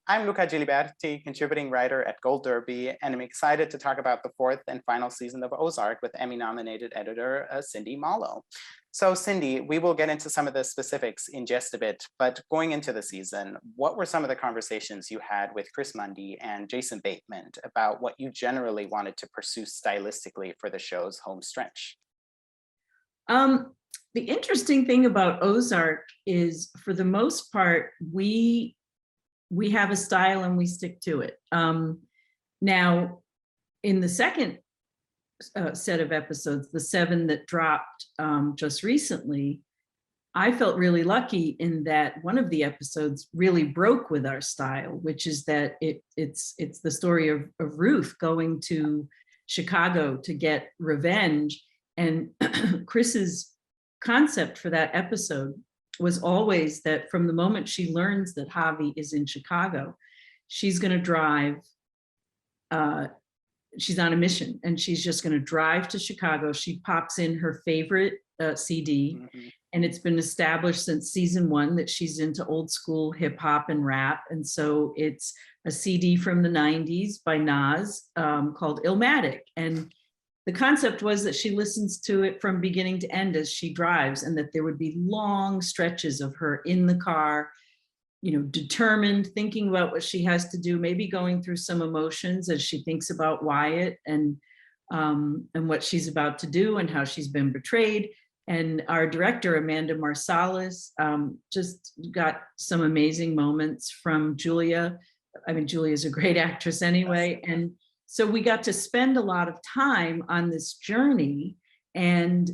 I'm Luca Giliberti, contributing writer at Gold Derby, and I'm excited to talk about the fourth and final season of Ozark with Emmy-nominated editor Cindy Mollo. So Cindy, we will get into some of the specifics in just a bit, but going into the season, what were some of the conversations you had with Chris Mundy and Jason Bateman about what you generally wanted to pursue stylistically for the show's home stretch? The interesting thing about Ozark is, for the most part, we have a style and we stick to it. Now, in the second set of episodes, the 7 that dropped just recently, I felt really lucky in that one of the episodes really broke with our style, which is that it's the story of Ruth going to Chicago to get revenge. And Chris's concept for that episode was always that from the moment she learns that Javi is in Chicago, she's going to drive. She's on a mission, and she's just going to drive to Chicago. She pops in her favorite CD, and it's been established since season 1 that she's into old school hip hop and rap. And so it's a CD from the 90s by Nas called Illmatic. And the concept was that she listens to it from beginning to end as she drives, and that there would be long stretches of her in the car, determined, thinking about what she has to do, maybe going through some emotions as she thinks about Wyatt and what she's about to do and how she's been betrayed. And our director, Amanda Marsalis, just got some amazing moments from Julia. I mean, Julia's a great actress anyway. And so we got to spend a lot of time on this journey. And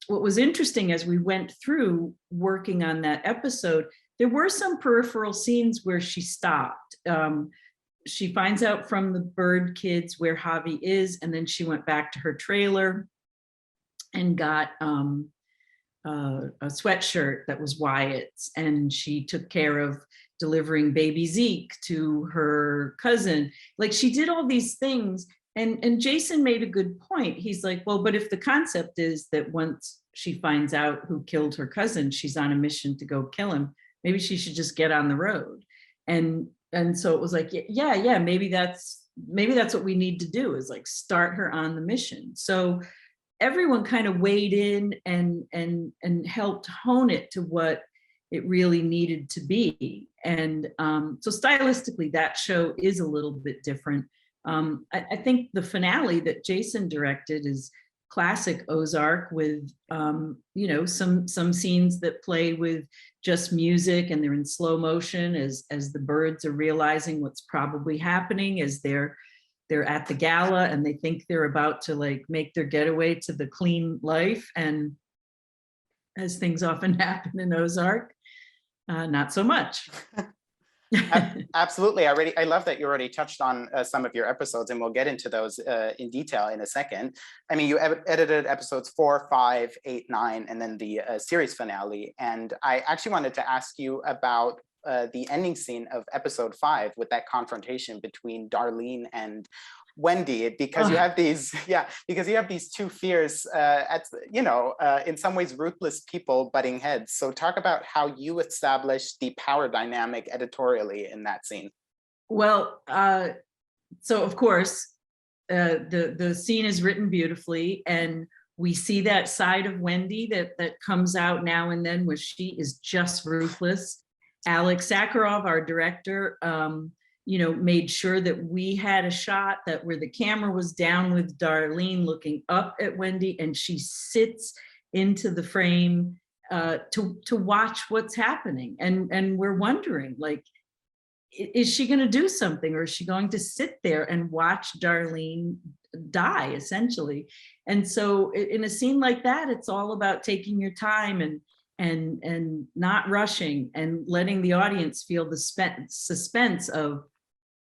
what was interesting as we went through working on that episode, there were some peripheral scenes where she stopped. She finds out from the bird kids where Javi is, and then she went back to her trailer and got a sweatshirt that was Wyatt's, and she took care of delivering baby Zeke to her cousin. Like, she did all these things. And Jason made a good point. He's like, well, but if the concept is that once she finds out who killed her cousin, she's on a mission to go kill him, maybe she should just get on the road. And so it was like, yeah, maybe that's what we need to do, is like start her on the mission. So everyone kind of weighed in and helped hone it to what it really needed to be. And so stylistically, that show is a little bit different. I think the finale that Jason directed is classic Ozark, with some scenes that play with just music, and they're in slow motion as the birds are realizing what's probably happening as they're at the gala, and they think they're about to like make their getaway to the clean life. And as things often happen in Ozark, not so much. Absolutely. I love that you already touched on some of your episodes, and we'll get into those in detail in a second. I mean, you edited episodes 4, 5, 8, 9, and then the series finale. And I actually wanted to ask you about the ending scene of episode 5 with that confrontation between Darlene and Wendy, because you have these two fierce, in some ways ruthless people butting heads. So talk about how you established the power dynamic editorially in that scene. Well, so of course, the scene is written beautifully, and we see that side of Wendy that comes out now and then, where she is just ruthless. Alex Sakharov, our director, made sure that we had a shot where the camera was down with Darlene looking up at Wendy, and she sits into the frame to watch what's happening. And we're wondering, like, is she going to do something, or is she going to sit there and watch Darlene die, essentially? And so in a scene like that, it's all about taking your time and not rushing, and letting the audience feel the suspense of,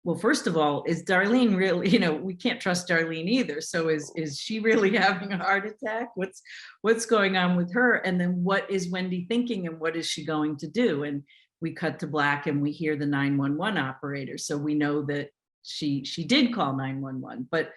well, first of all, is Darlene really, we can't trust Darlene either. So is she really having a heart attack? What's going on with her? And then what is Wendy thinking, and what is she going to do? And we cut to black, and we hear the 911 operator. So we know that she did call 911. But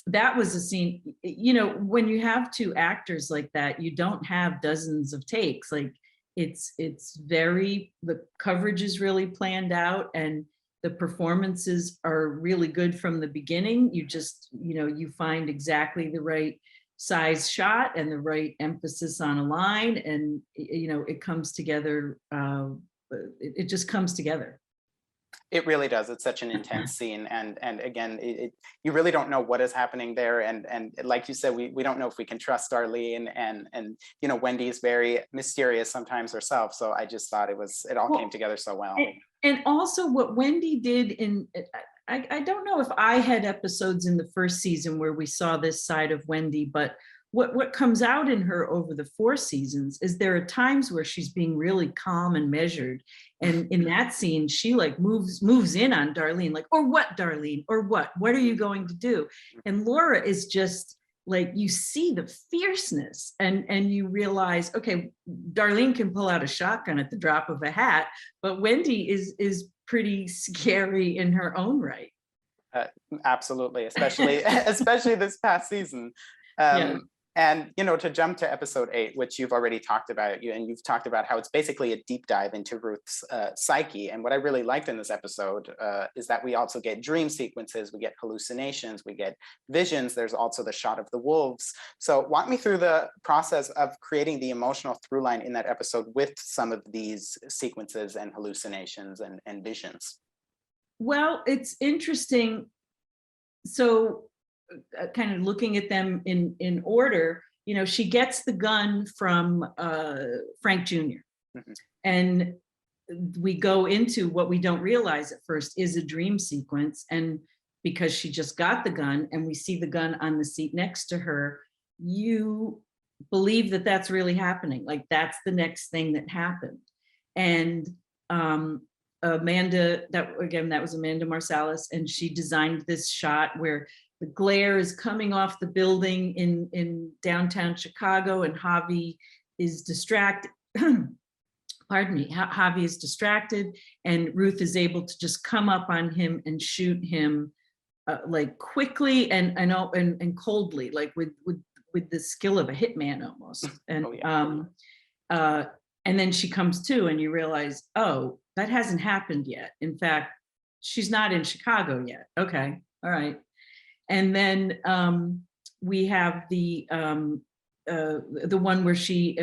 that was a scene, when you have two actors like that, you don't have dozens of takes. Like, the coverage is really planned out, and The performances are really good from the beginning. You just, you find exactly the right size shot and the right emphasis on a line, and it comes together. It just comes together. It really does. It's such an intense scene, and again, you really don't know what is happening there, and like you said, we don't know if we can trust Darlene, and Wendy is very mysterious sometimes herself. So I just thought it all came together so well. And also what Wendy did I don't know if I had episodes in the first season where we saw this side of Wendy, but what comes out in her over the 4 seasons is there are times where she's being really calm and measured. And in that scene, she like moves in on Darlene, like, or what, Darlene, or what are you going to do? And Laura is just like, you see the fierceness, and you realize, okay, Darlene can pull out a shotgun at the drop of a hat, but Wendy is pretty scary in her own right. Absolutely, especially this past season. Yeah. And to jump to episode 8, which you've already talked about, you've talked about how it's basically a deep dive into Ruth's psyche. And what I really liked in this episode is that we also get dream sequences, we get hallucinations, we get visions. There's also the shot of the wolves. So walk me through the process of creating the emotional through line in that episode with some of these sequences and hallucinations and visions. Well, it's interesting. So kind of looking at them in order, she gets the gun from Frank Jr. Mm-hmm. And we go into what we don't realize at first is a dream sequence. And because she just got the gun and we see the gun on the seat next to her, you believe that that's really happening. Like that's the next thing that happened. And Amanda, that was Amanda Marsalis, and she designed this shot where the glare is coming off the building in downtown Chicago, and Javi is distracted. Pardon me, Javi is distracted, and Ruth is able to just come up on him and shoot him like quickly and coldly, like with the skill of a hitman almost. And oh, yeah. And then she comes to, and you realize, oh, that hasn't happened yet. In fact, she's not in Chicago yet. Okay, all right. And then we have the one where she,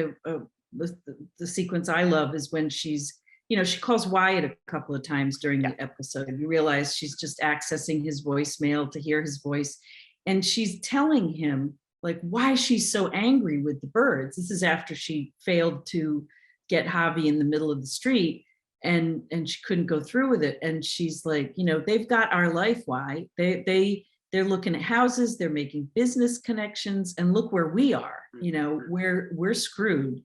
the sequence I love is when she's, she calls Wyatt a couple of times during the episode. You realize she's just accessing his voicemail to hear his voice. And she's telling him like why she's so angry with the birds. This is after she failed to get Javi in the middle of the street, and she couldn't go through with it. And she's like, they've got our life. Why? They're looking at houses, they're making business connections, and look where we are. We're screwed.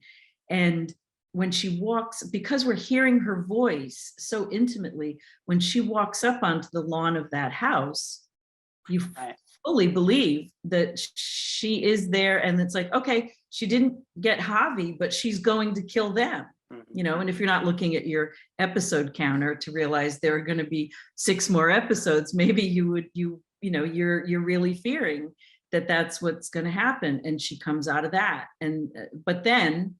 And when she walks, because we're hearing her voice so intimately, when she walks up onto the lawn of that house, you fully believe that she is there. And it's like, okay, she didn't get Javi, but she's going to kill them. And if you're not looking at your episode counter to realize there are going to be 6 more episodes, maybe you're really fearing that that's what's going to happen. And she comes out of that. And but then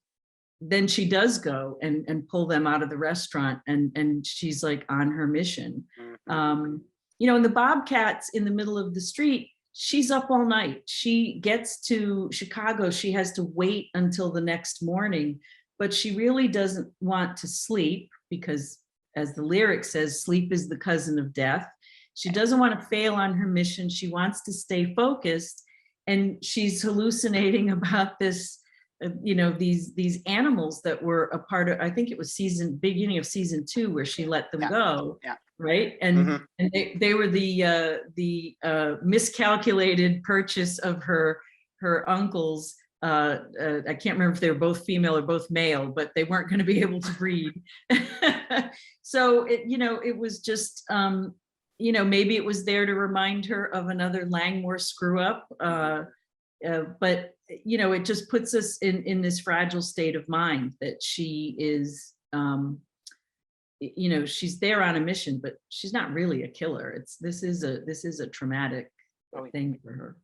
she does go and pull them out of the restaurant, and she's like on her mission. And the Bobcats in the middle of the street, she's up all night. She gets to Chicago, she has to wait until the next morning, but she really doesn't want to sleep because, as the lyric says, sleep is the cousin of death. She doesn't want to fail on her mission. She wants to stay focused, and she's hallucinating about this, these animals that were a part of, I think it was beginning of season 2 where she let them go. Yeah. Right. And they were the miscalculated purchase of her uncle's. I can't remember if they were both female or both male, but they weren't going to be able to breed. So it was just, maybe it was there to remind her of another Langmore screw up. But it just puts us in this fragile state of mind that she is, she's there on a mission, but she's not really a killer. This is a traumatic thing for her.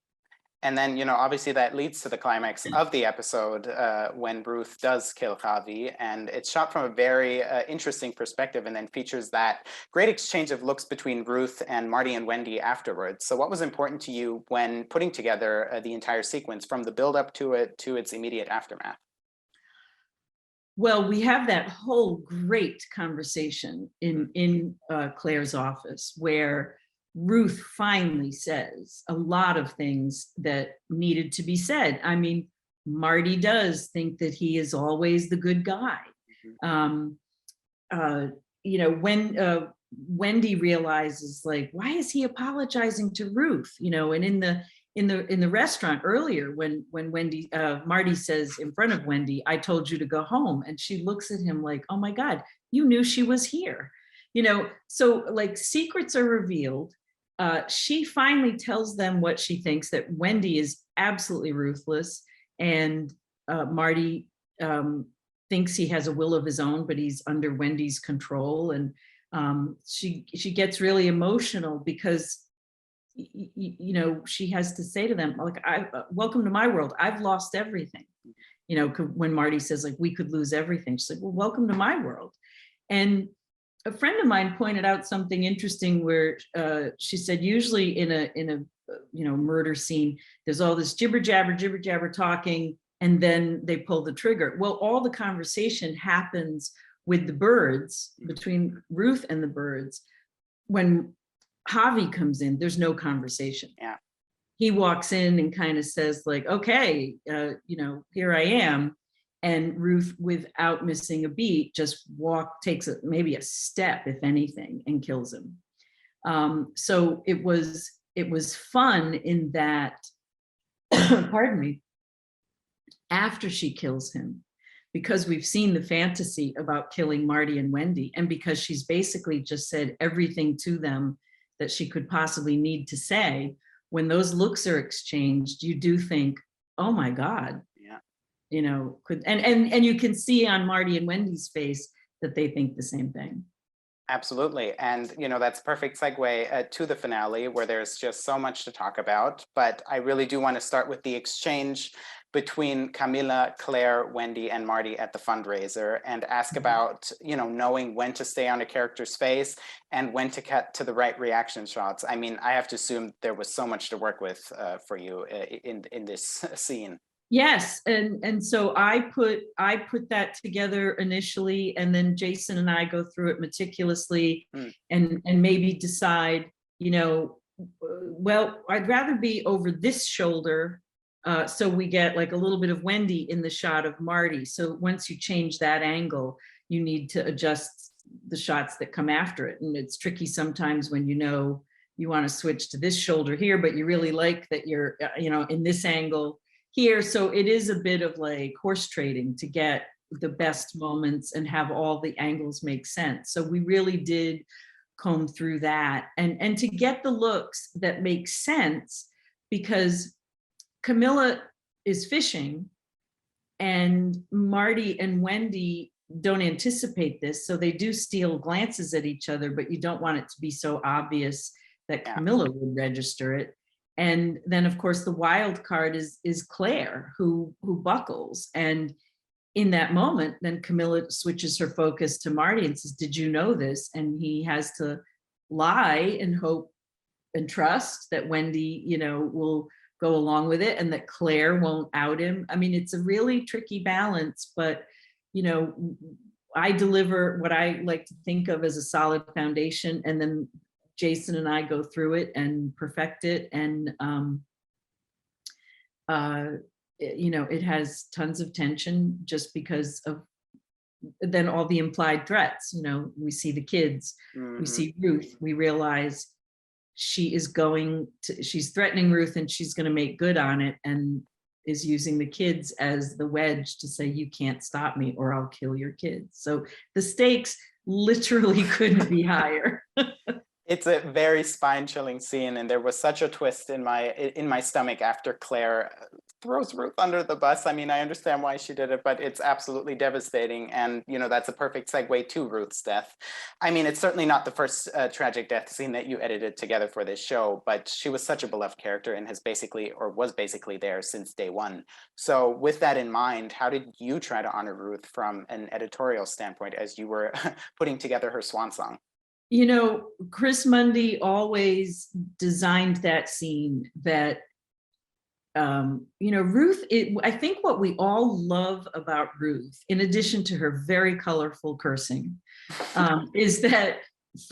And then, obviously that leads to the climax of the episode when Ruth does kill Javi. And it's shot from a very interesting perspective and then features that great exchange of looks between Ruth and Marty and Wendy afterwards. So what was important to you when putting together the entire sequence from the build up to it to its immediate aftermath? Well, we have that whole great conversation in Claire's office where Ruth finally says a lot of things that needed to be said. I mean, Marty does think that he is always the good guy. When Wendy realizes, like, why is he apologizing to Ruth? And in the restaurant earlier, when Wendy Marty says in front of Wendy, "I told you to go home," and she looks at him like, "Oh my God, you knew she was here." So like secrets are revealed. She finally tells them what she thinks, that Wendy is absolutely ruthless, and Marty thinks he has a will of his own, but he's under Wendy's control. And she gets really emotional because she has to say to them, like, welcome to my world. I've lost everything. When Marty says, like, we could lose everything, she's like, well, welcome to my world. And a friend of mine pointed out something interesting where she said, usually in a murder scene, there's all this jibber jabber talking, and then they pull the trigger. Well, all the conversation happens with the birds, between Ruth and the birds. When Javi comes in, there's no conversation. Yeah. He walks in and kind of says, like, okay, here I am. And Ruth, without missing a beat, just takes maybe a step, if anything, and kills him. So it was fun in that, pardon me, after she kills him, because we've seen the fantasy about killing Marty and Wendy, and because she's basically just said everything to them that she could possibly need to say, when those looks are exchanged, you do think, oh my God. And you can see on Marty and Wendy's face that they think the same thing. Absolutely. And, that's a perfect segue to the finale, where there's just so much to talk about. But I really do want to start with the exchange between Camila, Claire, Wendy, and Marty at the fundraiser, and ask about, knowing when to stay on a character's face and when to cut to the right reaction shots. I mean, I have to assume there was so much to work with for you in this scene. Yes, and so I put that together initially, and then Jason and I go through it meticulously and maybe decide, well, I'd rather be over this shoulder, so we get like a little bit of Wendy in the shot of Marty. So once you change that angle, you need to adjust the shots that come after it, and it's tricky sometimes when you want to switch to this shoulder here, but you really like that you're in this angle here. So it is a bit of like horse trading to get the best moments and have all the angles make sense. So we really did comb through that and to get the looks that make sense, because Camilla is fishing and Marty and Wendy don't anticipate this. So they do steal glances at each other, but you don't want it to be so obvious that Camilla would register it. And then, of course, the wild card is Claire, who buckles. And in that moment, then Camilla switches her focus to Marty and says, "Did you know this?" And he has to lie and hope and trust that Wendy, will go along with it, and that Claire won't out him. I mean, it's a really tricky balance, but I deliver what I like to think of as a solid foundation, and then Jason and I go through it and perfect it. And, it has tons of tension just because of then all the implied threats. We see the kids, we see Ruth, we realize she's threatening Ruth and she's going to make good on it, and is using the kids as the wedge to say, you can't stop me or I'll kill your kids. So the stakes literally couldn't be higher. It's a very spine-chilling scene, and there was such a twist in my stomach after Claire throws Ruth under the bus. I mean, I understand why she did it, but it's absolutely devastating. And, you know, that's a perfect segue to Ruth's death. I mean, it's certainly not the first tragic death scene that you edited together for this show, but she was such a beloved character and has basically, or was basically there since day one. So with that in mind, how did you try to honor Ruth from an editorial standpoint as you were putting together her swan song? You know, Chris Mundy always designed that scene that you know, Ruth, I think what we all love about Ruth, in addition to her very colorful cursing, is that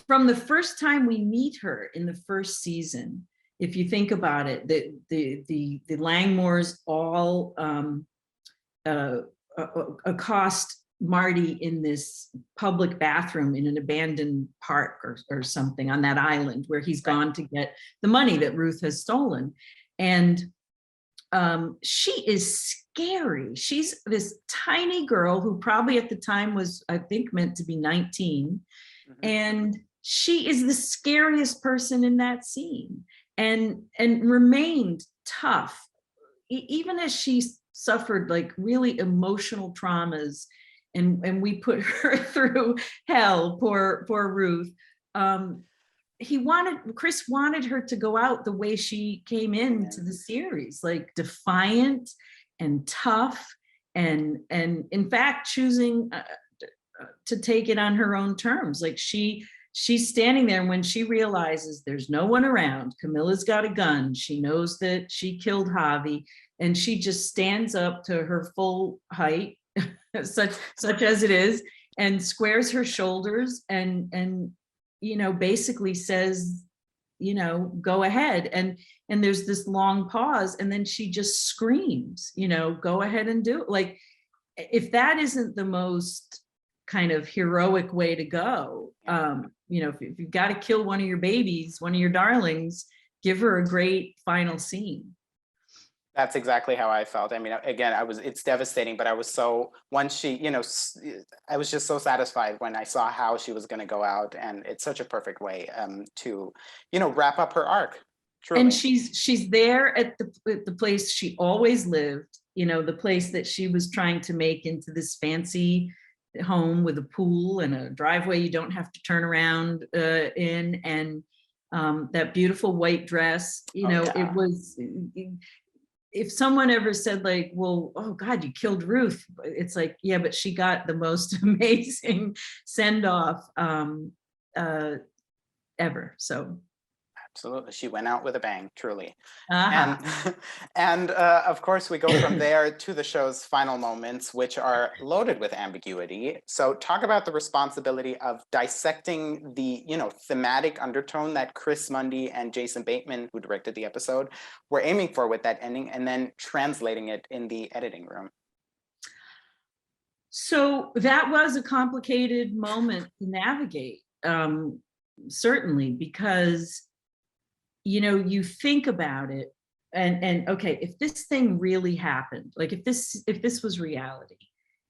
from the first time we meet her in the first season, if you think about it, the Langmores all accost Marty in this public bathroom in an abandoned park or something on that island where he's gone to get the money that Ruth has stolen. And she is scary. She's this tiny girl who probably at the time was, I think, meant to be 19. And she is the scariest person in that scene and remained tough, even as she suffered like really emotional traumas and we put her through hell, poor Ruth. Chris wanted her to go out the way she came into the series, like defiant and tough, and in fact choosing to take it on her own terms. Like she's standing there, and when she realizes there's no one around, Camilla's got a gun, she knows that she killed Javi, and she just stands up to her full height, such as it is, and squares her shoulders and you know, basically says, you know, go ahead. And there's this long pause, and then she just screams, you know, go ahead and do it. Like, if that isn't the most kind of heroic way to go, you know, if you've got to kill one of your babies, one of your darlings, give her a great final scene. That's exactly how I felt. I mean, again, it's devastating, but I was so, once she, you know, I was just so satisfied when I saw how she was going to go out. And it's such a perfect way to, you know, wrap up her arc. Truly. And she's there at the place she always lived, you know, the place that she was trying to make into this fancy home with a pool and a driveway you don't have to turn around in, and that beautiful white dress, you know, it was, if someone ever said like, well, oh God, you killed Ruth, it's like, yeah, but she got the most amazing send-off ever. So absolutely, she went out with a bang, truly. uh-huh. And of course, we go from there to the show's final moments, which are loaded with ambiguity. So talk about the responsibility of dissecting the, you know, thematic undertone that Chris Mundy and Jason Bateman, who directed the episode, were aiming for with that ending, and then translating it in the editing room. So that was a complicated moment to navigate, certainly, because you know, you think about it and okay, if this thing really happened, like if this was reality,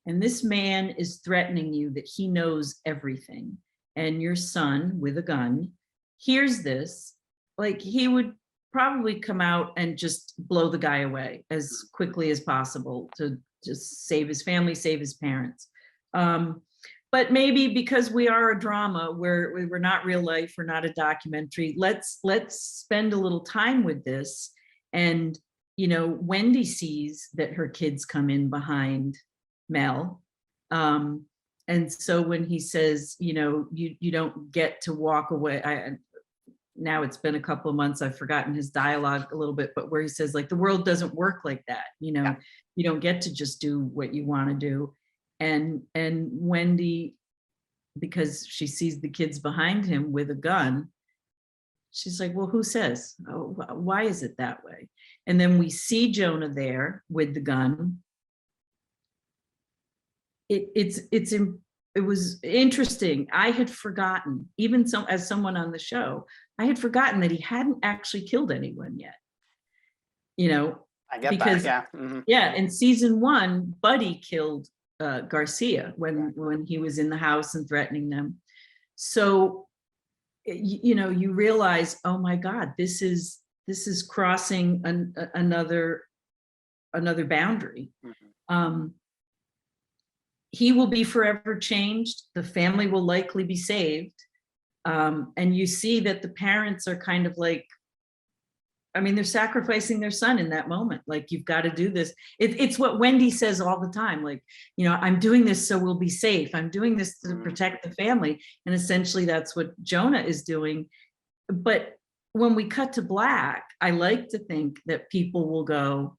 and this man is threatening you that he knows everything, and your son with a gun hears this, like he would probably come out and just blow the guy away as quickly as possible to just save his family, save his parents. But maybe because we are a drama, we're not real life, we're not a documentary, let's spend a little time with this. And, you know, Wendy sees that her kids come in behind Mel. And so when he says, you know, you don't get to walk away, now it's been a couple of months, I've forgotten his dialogue a little bit, but where he says like, the world doesn't work like that, you know, you don't get to just do what you want to do. And Wendy, because she sees the kids behind him with a gun, she's like, well, who says? Oh, why is it that way? And then we see Jonah there with the gun. It was interesting. I had forgotten, even as someone on the show, I had forgotten that he hadn't actually killed anyone yet. You know, I get because that, yeah. Yeah, in season 1, Buddy killed Garcia when he was in the house and threatening them. So, you know, you realize, oh my God, this is crossing another another boundary. Mhm. He will be forever changed. The family will likely be saved. And you see that the parents are kind of like, I mean, they're sacrificing their son in that moment. Like, you've got to do this. It's what Wendy says all the time. Like, I'm doing this so we'll be safe. I'm doing this to protect the family. And essentially that's what Jonah is doing. But when we cut to black, I like to think that people will go,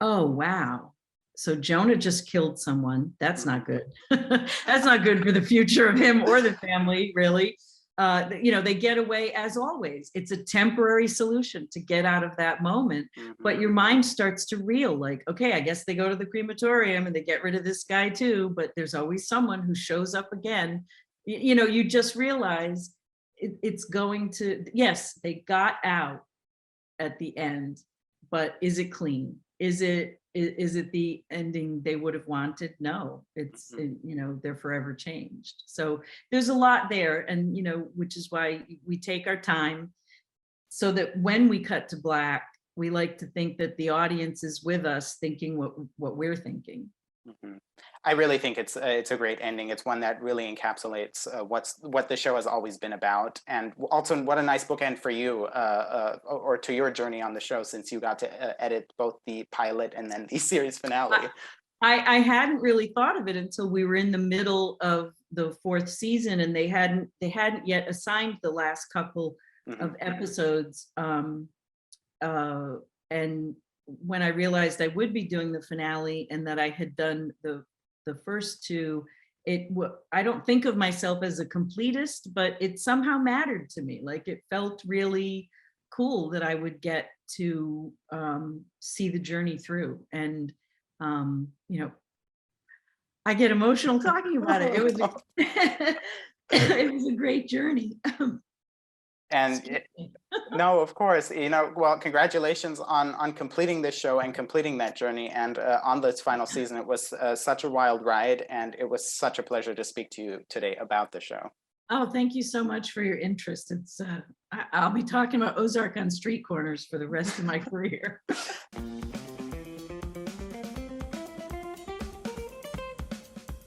oh, wow. So Jonah just killed someone. That's not good. That's not good for the future of him or the family, really. They get away as always. It's a temporary solution to get out of that moment. But your mind starts to reel like, okay, I guess they go to the crematorium and they get rid of this guy too, but there's always someone who shows up again. You just realize it's going to, yes, they got out at the end, but is it clean? Is it the ending they would have wanted? No, it's, they're forever changed. So there's a lot there, and, which is why we take our time so that when we cut to black, we like to think that the audience is with us thinking what we're thinking. Mhm. I really think it's a great ending. It's one that really encapsulates what the show has always been about, and also what a nice bookend for you, or to your journey on the show, since you got to edit both the pilot and then the series finale. I hadn't really thought of it until we were in the middle of the 4th season, and they hadn't yet assigned the last couple of episodes. And when I realized I would be doing the finale and that I had done the first 2, I don't think of myself as a completist, but it somehow mattered to me. Like, it felt really cool that I would get to see the journey through. And I get emotional talking about it. It was it was a great journey. And no, of course, well, congratulations on completing this show and completing that journey. And on this final season, it was such a wild ride, and it was such a pleasure to speak to you today about the show. Oh, thank you so much for your interest. It's I'll be talking about Ozark on street corners for the rest of my career.